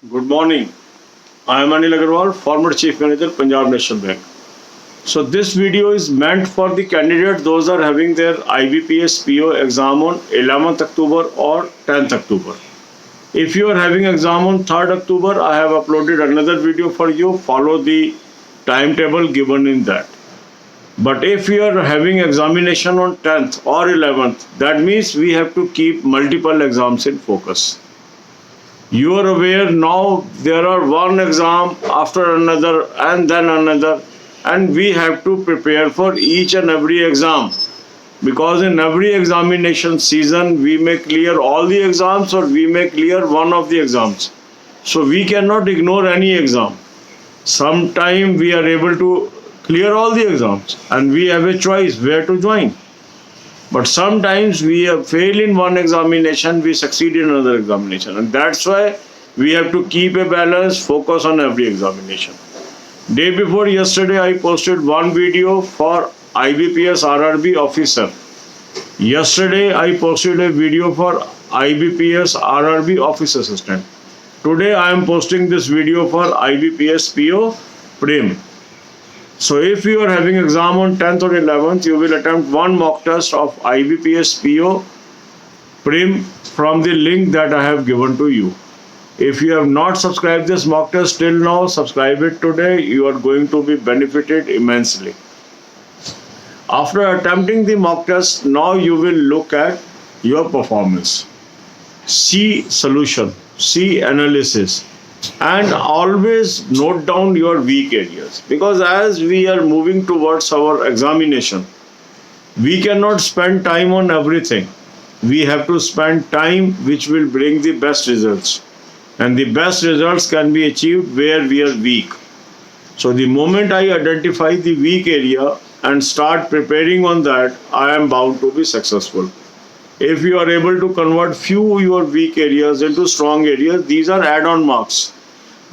Good morning. I am Anil Agarwal, former Chief Manager, Punjab National Bank. So this video is meant for the candidates those are having their IBPS PO exam on 11th October or 10th October. If you are having exam on 3rd October, I have uploaded another video for you. Follow the timetable given in that. But if you are having examination on 10th or 11th, that means we have to keep multiple exams in focus. You are aware now there are one exam after another and then another, and we have to prepare for each and every exam, because in every examination season we may clear all the exams or we may clear one of the exams. So we cannot ignore any exam. Sometime we are able to clear all the exams and we have a choice where to join. But sometimes we fail in one examination, we succeed in another examination. And that's why we have to keep a balance, focus on every examination. Day before yesterday, I posted one video for IBPS RRB officer. Yesterday, I posted a video for IBPS RRB office assistant. Today, I am posting this video for IBPS PO Prim. So if you are having exam on 10th or 11th, you will attempt one mock test of IBPS PO Prim from the link that I have given to you. If you have not subscribed this mock test till now, subscribe it today. You are going to be benefited immensely. After attempting the mock test, now you will look at your performance. See solution, see analysis, and always note down your weak areas, because as we are moving towards our examination, we cannot spend time on everything. We have to spend time which will bring the best results, and the best results can be achieved where we are weak. So the moment I identify the weak area and start preparing on that, I am bound to be successful. If you are able to convert few your weak areas into strong areas, these are add-on marks.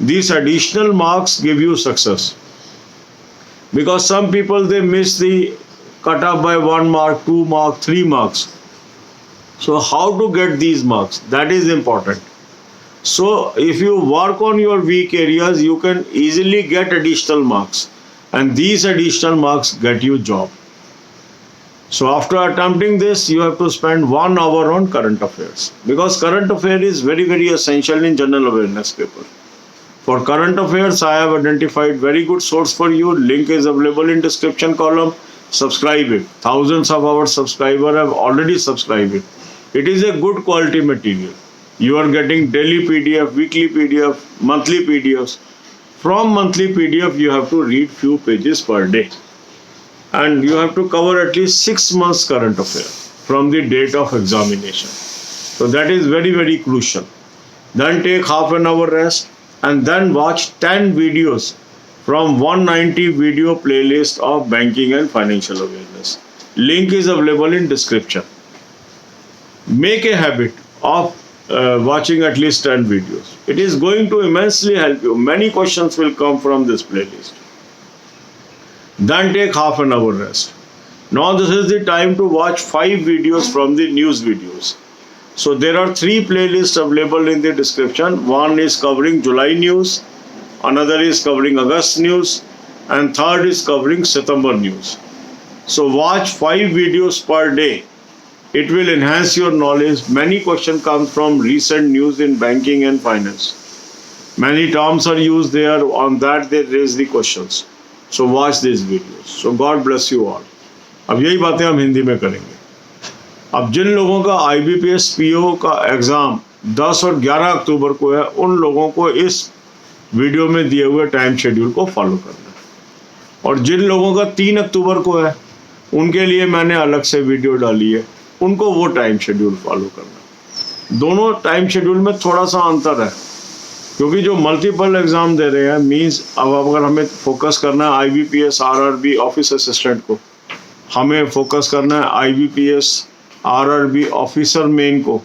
These additional marks give you success. Because some people, they miss the cutoff by 1 mark, 2 mark, 3 marks. So how to get these marks? That is important. So if you work on your weak areas, you can easily get additional marks. And these additional marks get you job. So after attempting this, you have to spend 1 hour on current affairs, because current affair is very, very essential in general awareness paper. For current affairs, I have identified very good source for you. Link is available in description column. Subscribe it. Thousands of our subscribers have already subscribed it. It is a good quality material. You are getting daily PDF, weekly PDF, monthly PDFs. From monthly PDF, you have to read few pages per day. And you have to cover at least 6 months current affair from the date of examination. So that is very, very crucial. Then take half an hour rest and then watch 10 videos from 190 video playlist of banking and financial awareness. Link is available in description. Make a habit of watching at least 10 videos. It is going to immensely help you. Many questions will come from this playlist. Then take half an hour rest. Now this is the time to watch 5 videos from the news videos. So there are 3 playlists available in the description. One is covering July news, another is covering August news, and third is covering September news. So watch 5 videos per day. It will enhance your knowledge. Many questions come from recent news in banking and finance. Many terms are used there. On that they raise the questions. So watch these videos. So God bless you all. अब यही बातें हम हिंदी में करेंगे. अब जिन लोगों का IBPS PO का एग्ज़ाम 10 और 11 अक्टूबर को है, उन लोगों को इस वीडियो में दिए हुए टाइम शेड्यूल को फॉलो करना है. और जिन लोगों का 3 अक्टूबर को है, उनके लिए मैंने अलग से वीडियो डाली है. उनको वो टाइम शेड्यूल फॉलो करना. दोनों टाइम शेड्यूल में थोड़ा सा अंतर है, क्योंकि जो मल्टीपल एग्ज़ाम दे रहे हैं, मीन्स अब अगर हमें फोकस करना है IBPS RRB ऑफिस असिस्टेंट को, हमें फोकस करना है IBPS RRB ऑफिसर मेन को,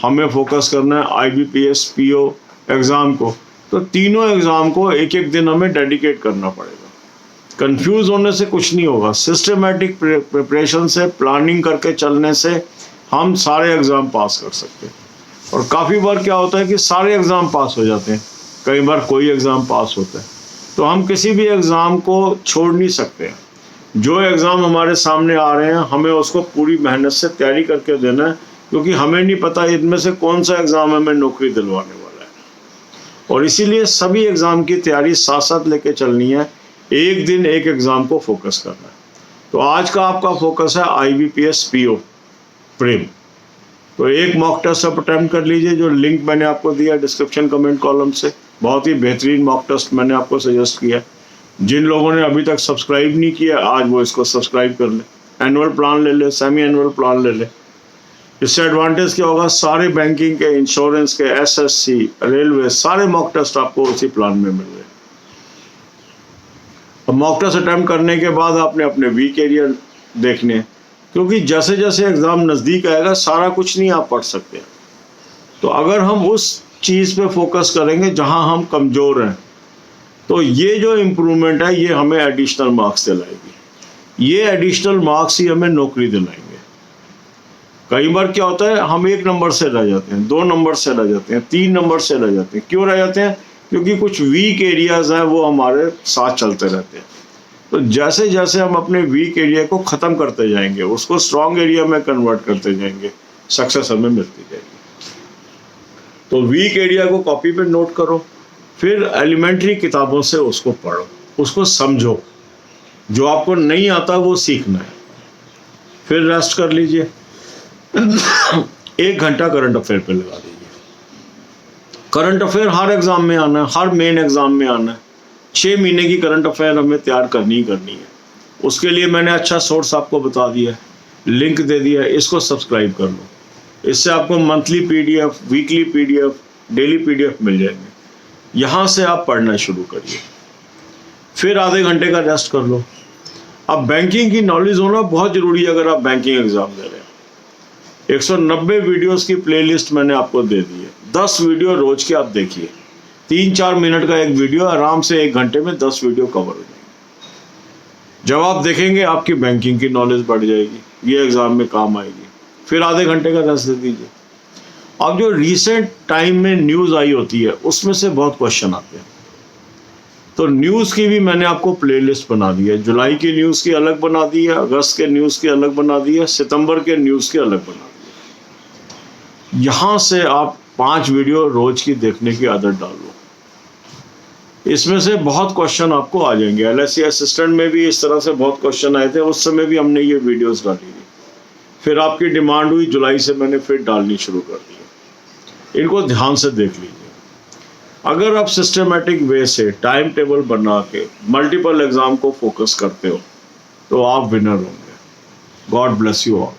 हमें फोकस करना है IBPS PO एग्ज़ाम को, तो तीनों एग्ज़ाम को एक एक दिन हमें डेडिकेट करना पड़ेगा. कंफ्यूज होने से कुछ नहीं होगा. सिस्टमेटिक प्रिपरेशन से, प्लानिंग करके चलने से हम सारे एग्ज़ाम पास कर सकते हैं. और काफ़ी बार क्या होता है कि सारे एग्ज़ाम पास हो जाते हैं कई बार कोई एग्ज़ाम पास होता है। तो हम किसी भी एग्ज़ाम को छोड़ नहीं सकते हैं। जो एग्ज़ाम हमारे सामने आ रहे हैं हमें उसको पूरी मेहनत से तैयारी करके देना है, क्योंकि हमें नहीं पता इनमें से कौन सा एग्ज़ाम हमें नौकरी दिलवाने वाला है। और इसीलिए सभी एग्ज़ाम की तैयारी साथ साथ लेके चलनी है, एक दिन एक एग्ज़ाम को फोकस करना है। तो आज का आपका फोकस है IBPS PO प्रीम। तो एक मॉक टेस्ट आप अटैम्प्ट कर लीजिए, जो लिंक मैंने आपको दिया डिस्क्रिप्शन कमेंट कॉलम से। बहुत ही बेहतरीन मॉक टेस्ट मैंने आपको सजेस्ट किया। जिन लोगों ने अभी तक सब्सक्राइब नहीं किया, आज वो इसको सब्सक्राइब कर ले, एनुअल प्लान ले ले, सेमी एनुअल प्लान ले ले। इससे एडवांटेज क्या होगा, सारे बैंकिंग के, इंश्योरेंस के, SSC, रेलवे, सारे मॉक टेस्ट आपको उसी प्लान में मिल रहे हैं। अब मॉक टेस्ट अटैम्प्ट करने के बाद आपने अपने वीक एरिया देखने, क्योंकि जैसे जैसे एग्ज़ाम नज़दीक आएगा सारा कुछ नहीं आप पढ़ सकते। तो अगर हम उस चीज़ पे फोकस करेंगे जहां हम कमज़ोर हैं, तो ये जो इम्प्रूवमेंट है ये हमें एडिशनल मार्क्स दिलाएगी। ये एडिशनल मार्क्स ही हमें नौकरी दिलाएंगे। कई बार क्या होता है, हम 1 नंबर से रह जाते हैं, 2 नंबर से रह जाते हैं, 3 नंबर से रह जाते हैं। क्यों रह जाते हैं? क्योंकि कुछ वीक एरियाज़ हैं वो हमारे साथ चलते रहते हैं। तो जैसे जैसे हम अपने वीक एरिया को ख़त्म करते जाएंगे, उसको स्ट्रॉन्ग एरिया में कन्वर्ट करते जाएंगे, सक्सेस हमें मिलती जाएगी। तो वीक एरिया को कॉपी पे नोट करो, फिर एलिमेंट्री किताबों से उसको पढ़ो, उसको समझो। जो आपको नहीं आता वो सीखना है। फिर रेस्ट कर लीजिए। 1 घंटा करंट अफेयर पे लगा दीजिए। करंट अफेयर हर एग्ज़ाम में आना है, हर मेन एग्ज़ाम में आना है। 6 महीने की करंट अफेयर हमें तैयार करनी ही करनी है। उसके लिए मैंने अच्छा सोर्स आपको बता दिया है, लिंक दे दिया है, इसको सब्सक्राइब कर लो। इससे आपको monthly PDF, weekly PDF, daily PDF मिल जाएंगे। यहाँ से आप पढ़ना शुरू करिए, फिर आधे घंटे का रेस्ट कर लो। अब बैंकिंग की नॉलेज होना बहुत ज़रूरी है अगर आप बैंकिंग एग्ज़ाम दे रहे हैं। 190 वीडियोस की प्लेलिस्ट मैंने आपको दे दी है। 10 वीडियो रोज के आप देखिए। 3-4 मिनट का एक वीडियो, आराम से 1 घंटे में 10 वीडियो कवर हो जाएंगे। जब आप देखेंगे आपकी बैंकिंग की नॉलेज बढ़ जाएगी, ये एग्ज़ाम में काम आएगी। फिर आधे घंटे का रेस्ट दे दीजिए। अब जो रिसेंट टाइम में न्यूज़ आई होती है उसमें से बहुत क्वेश्चन आते हैं, तो न्यूज़ की भी मैंने आपको प्लेलिस्ट बना दी है। जुलाई की न्यूज़ की अलग बना दी है, अगस्त के न्यूज़ की अलग बना दी है, सितंबर के न्यूज़ की अलग बना दी है। यहाँ से आप 5 वीडियो रोज की देखने की आदत डाल लो। इसमें से बहुत क्वेश्चन आपको आ जाएंगे। LIC असिस्टेंट में भी इस तरह से बहुत क्वेश्चन आए थे, उस समय भी हमने ये वीडियोस डाली थी। फिर आपकी डिमांड हुई, जुलाई से मैंने फिर डालनी शुरू कर दी। इनको ध्यान से देख लीजिए। अगर आप सिस्टमेटिक वे से टाइम टेबल बना के मल्टीपल एग्जाम को फोकस करते हो तो आप विनर होंगे। God bless you all.